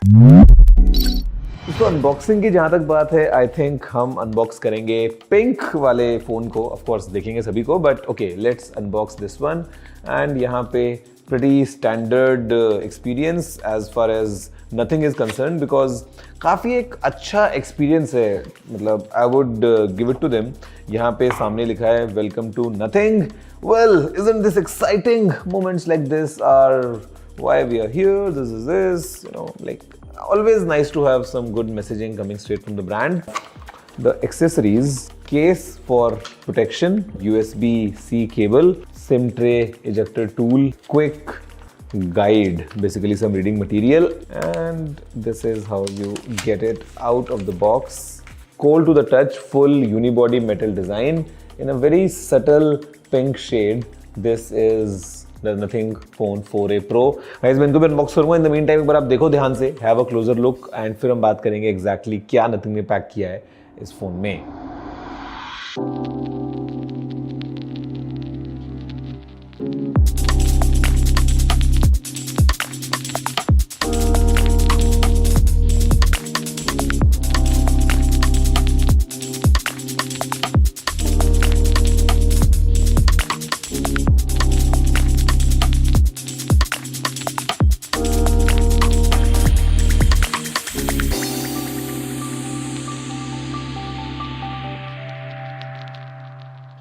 तो अनबॉक्सिंग की जहाँ तक बात है, आई थिंक हम अनबॉक्स करेंगे पिंक वाले फ़ोन को। ऑफ कोर्स देखेंगे सभी को, but okay, let's unbox this one. And यहाँ पे pretty standard experience as far as nothing is concerned, because काफ़ी एक अच्छा एक्सपीरियंस है, मतलब I would give it to them. यहाँ पे सामने लिखा है welcome to Nothing. Well, isn't this exciting? Moments like this are why we are here, this is this, you know, like always nice to have some good messaging coming straight from the brand. The accessories: case for protection, USB-C cable, SIM tray, ejector tool, quick guide, basically some reading material, and this is how you get it out of the box. Cold to the touch, full unibody metal design in a very subtle pink shade. This is the Nothing Phone 4a Pro. Guys मैं इनको भी unbox करूंगा। In the mean time एक बार आप देखो ध्यान से, have a closure look, and फिर हम बात करेंगे एग्जैक्टली क्या नथिंग ने पैक किया है इस फोन में।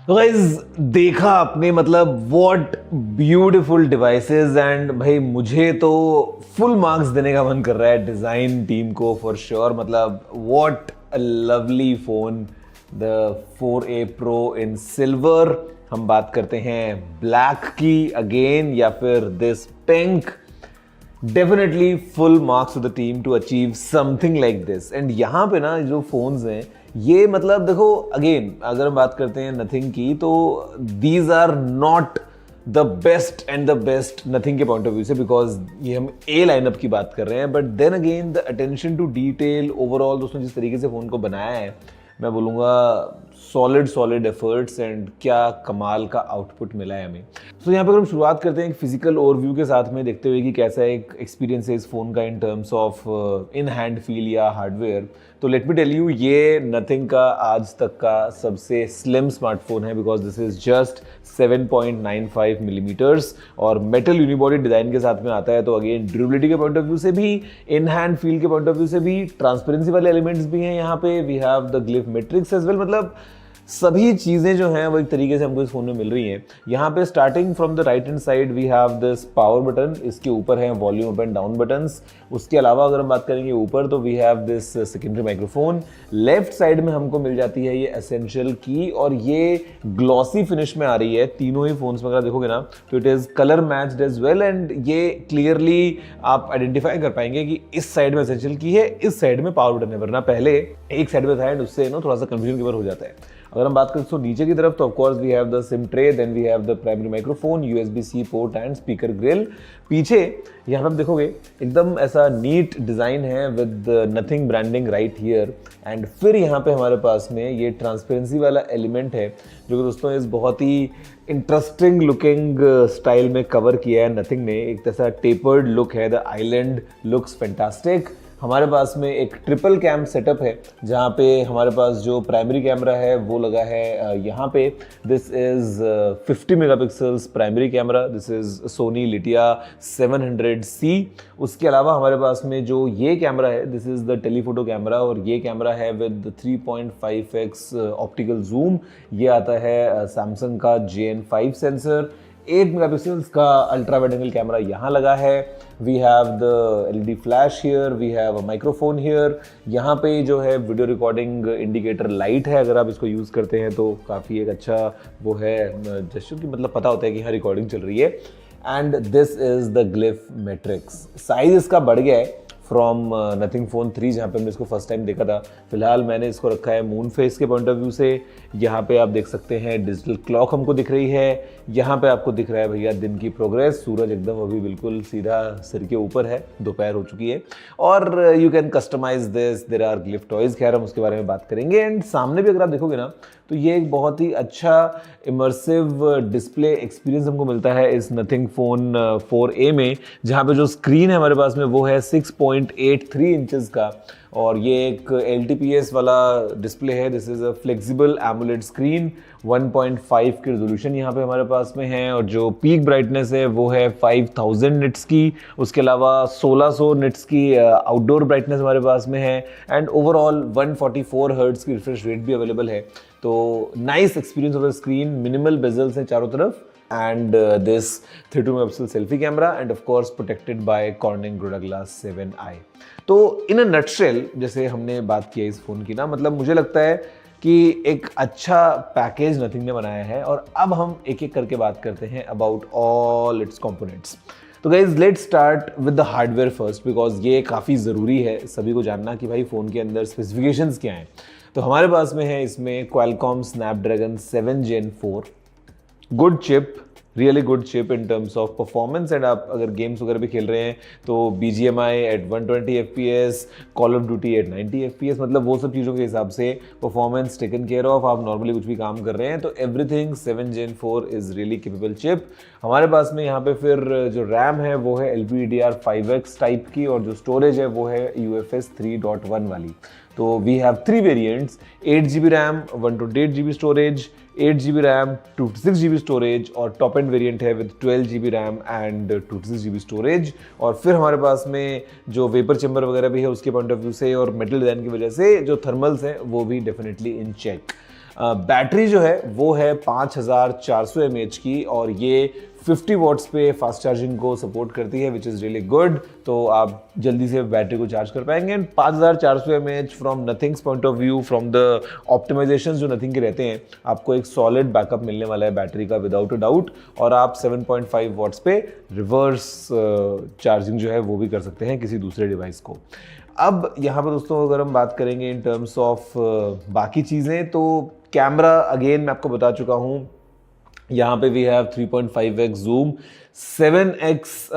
तो गाइज देखा आपने, मतलब व्हाट ब्यूटीफुल डिवाइसेस। एंड भाई मुझे तो फुल मार्क्स देने का मन कर रहा है डिजाइन टीम को फॉर श्योर। मतलब what a lovely phone, the 4a Pro in silver. हम बात करते हैं ब्लैक की अगेन, या फिर this pink. Definitely full marks to the team to achieve something like this. And यहाँ पे ना जो फोन्स हैं ये, मतलब देखो अगेन अगर हम बात करते हैं नथिंग की, तो these are not the best and the best Nothing के पॉइंट ऑफ व्यू से, बिकॉज ये हम ए लाइनअप की बात कर रहे हैं। But then again the attention to detail overall, दोस्तों जिस तरीके से फ़ोन को बनाया है, मैं बोलूँगा सॉलिड एफर्ट्स, एंड क्या कमाल का आउटपुट मिला है हमें। तो यहाँ पर अगर हम शुरुआत करते हैं एक फिजिकल ओवरव्यू के साथ में, देखते हुए कि कैसा एक एक्सपीरियंस है इस फ़ोन का in terms of in hand feel या हार्डवेयर। तो लेट मी टेल यू, ये नथिंग का आज तक का सबसे स्लिम स्मार्टफोन है, because this is just 7.95 millimetres और मेटल यूनिबॉडी डिजाइन के साथ में आता है। तो अगेन ड्यूरेबिलिटी के पॉइंट ऑफ व्यू से भी, इन हैंड फील के पॉइंट ऑफ व्यू से भी, ट्रांसपेरेंसी वाले एलिमेंट्स भी हैं यहाँ पे। We have the glyph matrix as well, मतलब सभी चीज़ें जो हैं वो एक तरीके से हमको इस फोन में मिल रही हैं। यहाँ पे starting from the right hand side we have this power button, इसके ऊपर है volume up and down buttons. उसके अलावा अगर हम बात करेंगे ऊपर, तो we have this secondary microphone. Left side में हमको मिल जाती है ये एसेंशियल की, और ये ग्लॉसी फिनिश में आ रही है तीनों ही फोन्स में। अगर देखोगे ना तो it is colour matched as well, and ये क्लियरली आप आइडेंटिफाई कर पाएंगे कि इस साइड में एसेंशियल की है, इस साइड में पावर बटन है, वरना पहले एक साइड में था एंड उससे थोड़ा सा कंफ्यूजन की बार हो जाता है। अगर हम बात करें तो नीचे की तरफ, तो of course we have the SIM tray, then we have the primary microphone, USB-C port and speaker grill. पीछे यहाँ पर देखोगे एकदम ऐसा नीट डिज़ाइन है with Nothing branding right here. And फिर यहाँ पे हमारे पास में ये ट्रांसपेरेंसी वाला एलिमेंट है, जो कि दोस्तों इस बहुत ही इंटरेस्टिंग लुकिंग स्टाइल में कवर किया है नथिंग ने। एक ऐसा टेपर्ड लुक है, द आइलैंड लुक्स फैंटास्टिक। हमारे पास में एक ट्रिपल कैम सेटअप है, जहाँ पे हमारे पास जो प्राइमरी कैमरा है वो लगा है यहाँ पे। This is 50 megapixels primary camera, this is Sony Lytia 700C। उसके अलावा हमारे पास में जो ये कैमरा है, this is the telephoto camera, और ये कैमरा है विद 3.5x ऑप्टिकल जूम। ये आता है सैमसंग का JN5 सेंसर। 8 मेगापिक्सल्स का अल्ट्रा वाइड एंगल कैमरा यहाँ लगा है। We have the LED flash here, we have a microphone here. यहाँ पे जो है वीडियो रिकॉर्डिंग इंडिकेटर लाइट है, अगर आप इसको यूज़ करते हैं तो काफ़ी एक अच्छा वो है जस्ट कि मतलब पता होता है कि हाँ रिकॉर्डिंग चल रही है। And this is the glyph matrix. Size इसका बढ़ गया है फ्रॉम नथिंग फोन 3, जहाँ पे हमने इसको फर्स्ट टाइम देखा था। फिलहाल मैंने इसको रखा है मून फेस के पॉइंट ऑफ व्यू से। यहाँ पे आप देख सकते हैं डिजिटल क्लॉक हमको दिख रही है। यहाँ पे आपको दिख रहा है भैया दिन की प्रोग्रेस। सूरज एकदम अभी बिल्कुल सीधा सिर के ऊपर है, दोपहर हो चुकी है। और you can customise this, there are glyph toys, खैर हम उसके बारे में बात करेंगे। एंड सामने भी अगर आप देखोगे ना तो ये एक बहुत ही अच्छा इमर्सिव डिस्प्ले एक्सपीरियंस हमको मिलता है इस नथिंग फोन 4a में, जहाँ पे जो स्क्रीन है हमारे पास में वो है 6.8 6.83 इंचेस का, और ये एक LTPS वाला डिस्प्ले है। This is a flexible AMOLED screen, 1.5 की रेजोल्यूशन यहाँ पे हमारे पास में है, और जो पीक ब्राइटनेस है वो है 5000 निट्स की। उसके अलावा 1600 निट्स की आउटडोर ब्राइटनेस हमारे पास में है, एंड ओवरऑल 144 हर्ट्ज की रिफ्रेश रेट भी अवेलेबल है। तो nice experience of the screen, minimal bezels हैं चारों तरफ, and this 32 megapixel selfie camera, and of course protected by Corning Gorilla Glass 7i। तो in a nutshell, जैसे हमने बात की है इस फोन की ना, मतलब मुझे लगता है कि एक अच्छा पैकेज नथिंग ने बनाया है। और अब हम एक एक करके बात करते हैं अबाउट ऑल इट्स कंपोनेंट्स। तो guys let's start with the hardware first, because ये काफ़ी ज़रूरी है सभी को जानना कि भाई फ़ोन के अंदर स्पेसिफिकेशंस क्या हैं। तो हमारे पास में है इसमें Qualcomm Snapdragon 7 Gen 4, good chip, really good chip in terms of performance. And आप अगर गेम्स वगैरह भी खेल रहे हैं तो BGMI at 120 FPS, Call of Duty at 90 FPS, मतलब वो सब चीज़ों के हिसाब से परफॉर्मेंस टेकन केयर ऑफ। आप नॉर्मली कुछ भी काम कर रहे हैं तो everything 7 Gen 4 is really capable chip. हमारे पास में यहाँ पे फिर जो रैम है वो है LPDDR5X टाइप की, और जो स्टोरेज है वो है UFS 3.1 वाली। तो we have 3 variants, 8GB RAM, 128GB storage, 8GB RAM, 256GB storage, और टॉप एंड वेरिएंट है with 12GB RAM and 256GB storage. और फिर हमारे पास में जो वेपर चैम्बर वगैरह भी है उसके पॉइंट ऑफ व्यू से और मेटल डिज़ाइन की वजह से जो थर्मल्स हैं वो भी डेफिनेटली इन चेक। बैटरी जो है वो है 5400 mAh की, और ये 50 वॉट्स पे फास्ट चार्जिंग को सपोर्ट करती है, विच इज़ रियली गुड। तो आप जल्दी से बैटरी को चार्ज कर पाएंगे। And 5400 mAh from Nothing's point of view, from the optimisation जो नथिंग के रहते हैं, आपको एक सॉलिड बैकअप मिलने वाला है बैटरी का विदाउट अ डाउट। और आप 7.5 वॉट्स पे रिवर्स चार्जिंग जो है वो भी कर सकते हैं किसी दूसरे डिवाइस को। अब यहाँ पर दोस्तों अगर हम बात करेंगे इन टर्म्स ऑफ बाकी चीज़ें, तो कैमरा अगेन मैं आपको बता चुका हूँ, यहाँ पे we have 3.5x zoom, 7x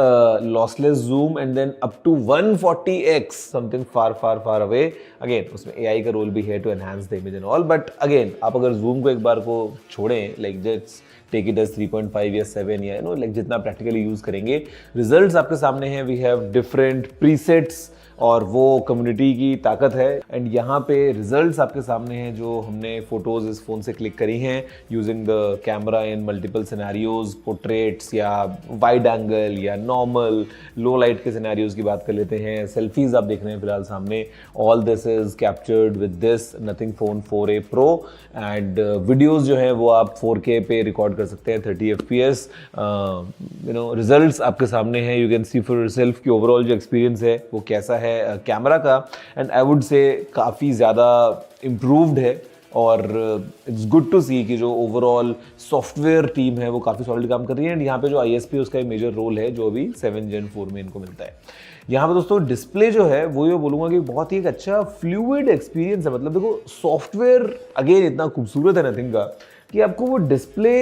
lossless zoom, and then up to 140x something far far far away. Again उसमें AI का रोल भी है to enhance the image and all, but again आप अगर जूम को एक बार को छोड़ें, like just take it as 3.5 या 7 या लाइक जितना प्रैक्टिकली यूज़ करेंगे, रिजल्ट्स आपके सामने हैं। वी हैव डिफरेंट प्रीसेट्स, और वो कम्युनिटी की ताकत है। एंड यहाँ पे रिजल्ट्स आपके सामने हैं जो हमने फोटोज इस फ़ोन से क्लिक करी हैं using the camera in multiple scenarios, portraits या वाइड एंगल या नॉर्मल लो लाइट के सिनेरियोज की बात कर लेते हैं। सेल्फीज आप देख रहे हैं फिलहाल सामने, all this is captured with this nothing phone 4a Pro। And videos जो है वो आप 4K पे रिकॉर्ड कर सकते हैं 30 FPS। रिजल्ट्स आपके सामने हैं, you can see for yourself कि ओवरऑल जो एक्सपीरियंस है वो कैसा है कैमरा का। एंड आई वुड से काफ़ी ज़्यादा इम्प्रूव्ड है, और इट्स गुड टू सी कि जो ओवरऑल सॉफ्टवेयर टीम है वो काफ़ी सॉलिड काम कर रही है। एंड यहाँ पे जो ISP उसका एक मेजर रोल है जो अभी 7 Gen 4 में इनको मिलता है। यहाँ पे दोस्तों डिस्प्ले जो है वो ये बोलूँगा कि बहुत ही एक अच्छा फ्लूइड एक्सपीरियंस है। मतलब देखो सॉफ्टवेयर अगेन इतना खूबसूरत है नथिंग का कि आपको वो डिस्प्ले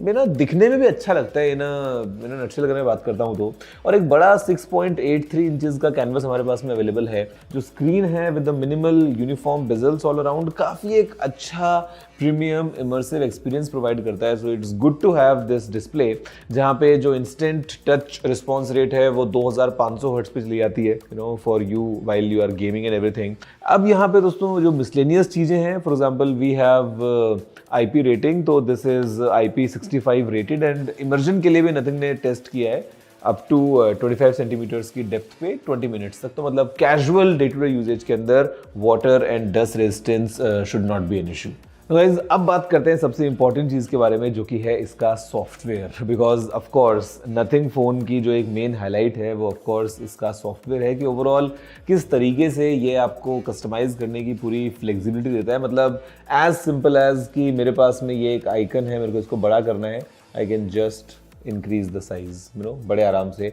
में ना दिखने में भी अच्छा लगता है। मैंने नक्शे लगाने में बात करता हूँ तो, और एक बड़ा 6.83 इंचेस का कैनवस हमारे पास में अवेलेबल है। जो स्क्रीन है with the minimal uniform bezels all around, काफ़ी एक अच्छा प्रीमियम इमर्सिव एक्सपीरियंस प्रोवाइड करता है। So it's good to have this display, जहाँ पे जो इंस्टेंट टच रिस्पॉन्स रेट है वो 2500 हर्ट्ज पे चली जाती है, for you while you are gaming and everything. अब यहाँ पे दोस्तों जो मिसलेनियस चीज़ें हैं, for example we have IP rating, तो this is IP65 rated, and immersion के लिए भी नथिंग ने टेस्ट किया है अप टू 25 सेंटीमीटर्स की डेप्थ पे 20 मिनट्स तक। तो मतलब casual day to day usage के अंदर water and dust resistance should not be an issue. Guys अब बात करते हैं सबसे इंपॉर्टेंट चीज़ के बारे में, जो कि है इसका software. Because of course nothing phone की जो एक मेन हाईलाइट है वो ऑफ कोर्स इसका सॉफ्टवेयर है, कि ओवरऑल किस तरीके से ये आपको कस्टमाइज़ करने की पूरी फ्लेक्सिबिलिटी देता है। मतलब एज सिंपल एज कि मेरे पास में ये एक आइकन है, मेरे को इसको बड़ा करना है, I can just increase the size, बड़े आराम से।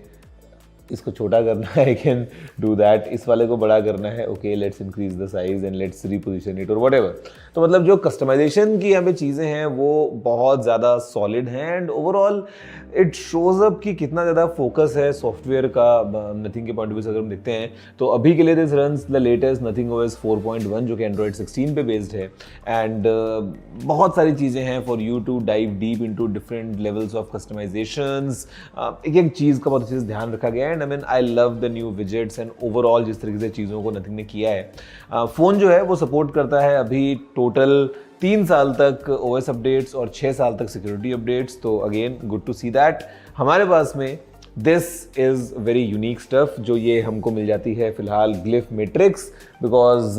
इसको छोटा करना है, आई कैन डू दैट। इस वाले को बड़ा करना है, okay let's increase the size and let's reposition it और व्हाटएवर। तो मतलब जो कस्टमाइजेशन की यहाँ पे चीज़ें हैं वो बहुत ज़्यादा सॉलिड हैं, and overall it shows up कि कितना ज़्यादा फोकस है सॉफ्टवेयर का नथिंग के पॉइंट ऑफ व्यू से अगर हम देखते हैं तो। अभी के लिए this runs the latest nothing OS 4.1 जो कि एंड्रॉइड 16 पे बेस्ड है। एंड बहुत सारी चीज़ें हैं for you to dive deep into different levels of customisations. एक एक चीज़ का बहुत अच्छे से ध्यान रखा गया है। Mind, I mean I love the new widgets and overall जिस तरीके से चीज़ों को नथिंग ने किया है। फ़ोन जो है वो सपोर्ट करता है अभी टोटल 3 साल तक OS अपडेट्स और 6 साल तक सिक्योरिटी अपडेट्स, तो again good to see that. हमारे पास में this is very unique stuff जो ये हमको मिल जाती है फिलहाल ग्लिफ मैट्रिक्स, बिकॉज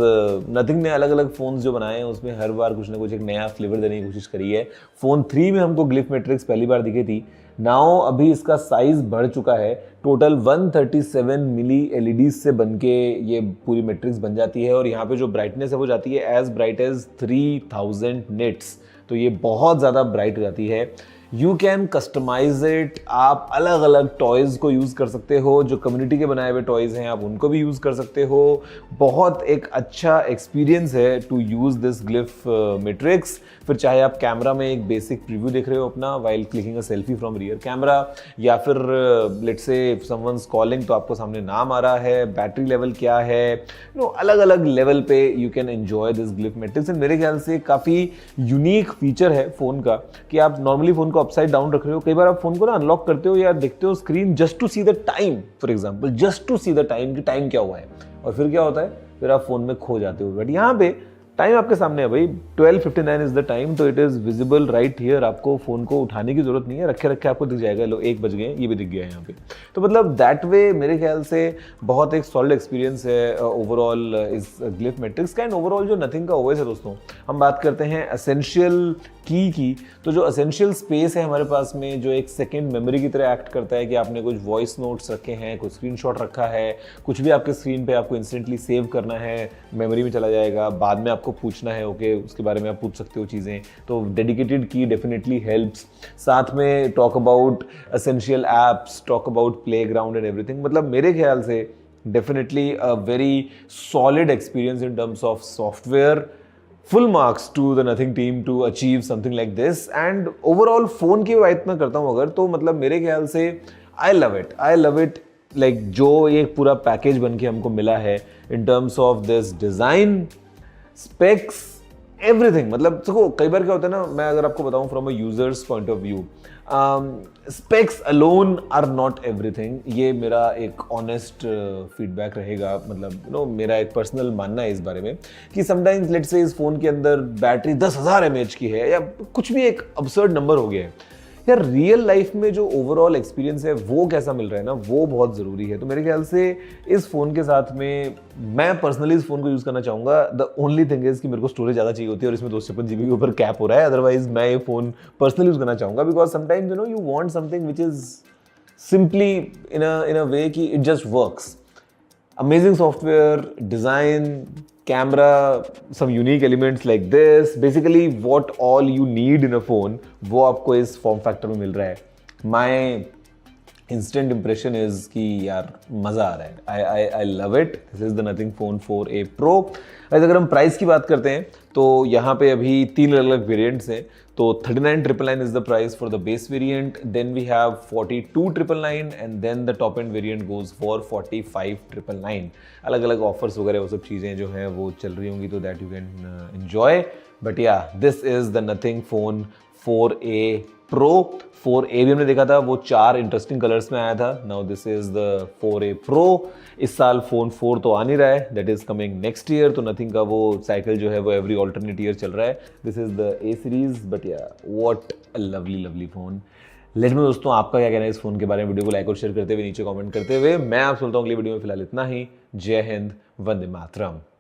नथिंग ने अलग अलग फ़ोन्स जो बनाए हैं उसमें हर बार कुछ ना कुछ एक नया फ्लेवर देने की कोशिश करी है। फ़ोन 3 में हमको ग्लिफ मैट्रिक्स पहली बार दिखी थी, नाउ अभी इसका साइज़ बढ़ चुका है, टोटल 137 मिली LEDs से बनके ये पूरी मैट्रिक्स बन जाती है और यहाँ पे जो ब्राइटनेस है वो जाती है एज ब्राइट एज 3000 निट्स, तो ये बहुत ज़्यादा ब्राइट हो जाती है। यू कैन कस्टमाइज इट, आप अलग अलग टॉयज़ को यूज़ कर सकते हो, जो कम्युनिटी के बनाए हुए टॉयज़ हैं आप उनको भी यूज़ कर सकते हो। बहुत एक अच्छा एक्सपीरियंस है to use this glyph matrix. फिर चाहे आप कैमरा में एक बेसिक प्रीव्यू देख रहे हो अपना while clicking a selfie from rear camera, या फिर लेट्स से समवंस कॉलिंग तो आपको सामने नाम आ रहा है, बैटरी लेवल क्या है, अलग अलग लेवल पे you can enjoy this glyph matrix. And मेरे ख्याल से काफ़ी यूनिक फीचर है फ़ोन का कि आप नॉर्मली फ़ोन को अपसाइड डाउन रख रहे हो, कई बार आप फोन को ना अनलॉक करते हो या देखते हो screen just to see the time, for example just to see the time कि टाइम क्या हुआ है, और फिर क्या होता है, फिर आप फोन में खो जाते हो। बट यहाँ पे टाइम आपके सामने है भाई, 12:59 इज द टाइम, तो it is visible right here. आपको फोन को उठाने की जरूरत नहीं है, रखे रखे आपको दिख जाएगा, लो 1 बज गए, ये भी दिख गया है यहाँ पे। तो मतलब दैट वे मेरे ख्याल से बहुत एक सॉलिड एक्सपीरियंस है ओवरऑल इस ग्लिफ मैट्रिक्स का। एंड ओवरऑल जो नथिंग का OS है दोस्तों, हम बात करते हैं एसेंशियल की, तो जो एसेंशियल स्पेस है हमारे पास में, जो एक सेकेंड मेमोरी की तरह एक्ट करता है कि आपने कुछ वॉइस नोट्स रखे हैं, कुछ स्क्रीनशॉट रखा है, कुछ भी आपके स्क्रीन पे आपको इंस्टेंटली सेव करना है, मेमोरी में चला जाएगा, बाद में आपको पूछना है ओके उसके बारे में आप पूछ सकते हो चीज़ें, तो डेडिकेटेड की डेफिनेटली हेल्प्स। साथ में talk about essential apps, talk about Playground and everything. मतलब मेरे ख्याल से definitely a very solid experience in terms of software. Full marks to the Nothing team to achieve something like this. And overall phone की बात मैं करता हूँ अगर, तो मतलब मेरे ख्याल से आई लव इट लाइक जो ये पूरा पैकेज बन के हमको मिला है इन terms of this design, specs, everything. मतलब देखो कई बार क्या होता है ना, मैं अगर आपको बताऊं from a user's point of view, specs alone are not everything, ये मेरा एक ऑनेस्ट फीडबैक रहेगा। मतलब मेरा एक पर्सनल मानना है इस बारे में कि समटाइम्स लेट्स से इस फोन के अंदर बैटरी 10,000 mAh की है या कुछ भी एक अबसर्ड नंबर हो गया है, यार रियल लाइफ में जो ओवरऑल एक्सपीरियंस है वो कैसा मिल रहा है ना, वो बहुत ज़रूरी है। तो मेरे ख्याल से इस फ़ोन के साथ में मैं पर्सनली इस फ़ोन को यूज़ करना चाहूँगा। द ओनली थिंग इज़ कि मेरे को स्टोरेज ज़्यादा चाहिए होती है और इसमें 256 GB के ऊपर कैप हो रहा है, अदरवाइज मैं ये फ़ोन पर्सनली यूज़ करना चाहूँगा, because sometimes you want something which is simply in a way कि it just works. Amazing software, design, camera, some unique elements like this. Basically, what all you need in a phone, वो आपको इस form factor में मिल रहा है। My instant impression is कि यार मज़ा आ रहा है। I love it. This is the Nothing Phone 4a Pro. अगर हम प्राइस की बात करते हैं तो यहाँ पे अभी 3 अलग अलग वेरिएंट्स हैं। तो 39,999 is the price for the base variant. Then we have 42,999 and then the top end variant goes for 45,999. अलग अलग ऑफर्स वगैरह वो सब चीज़ें जो हैं वो चल रही होंगी, तो that you can enjoy. But yeah this is the Nothing phone 4a Pro। 4a भी हमने देखा था, वो 4 इंटरेस्टिंग कलर्स में आया था। Now this is the 4a Pro। इस साल फोन 4 तो आ नहीं रहा है, that is coming next year, तो नथिंग का वो साइकिल जो है वो एवरी ऑल्टरनेट ईयर चल रहा है। This is the A series, but yeah what a lovely phone. Let me दोस्तों आपका क्या कहना है इस फोन के बारे में, वीडियो को लाइक और शेयर करते हुए नीचे कमेंट करते हुए। मैं आप सुनता हूँ अगली वीडियो में, फिलहाल इतना ही। जय हिंद, वंदे मातरम।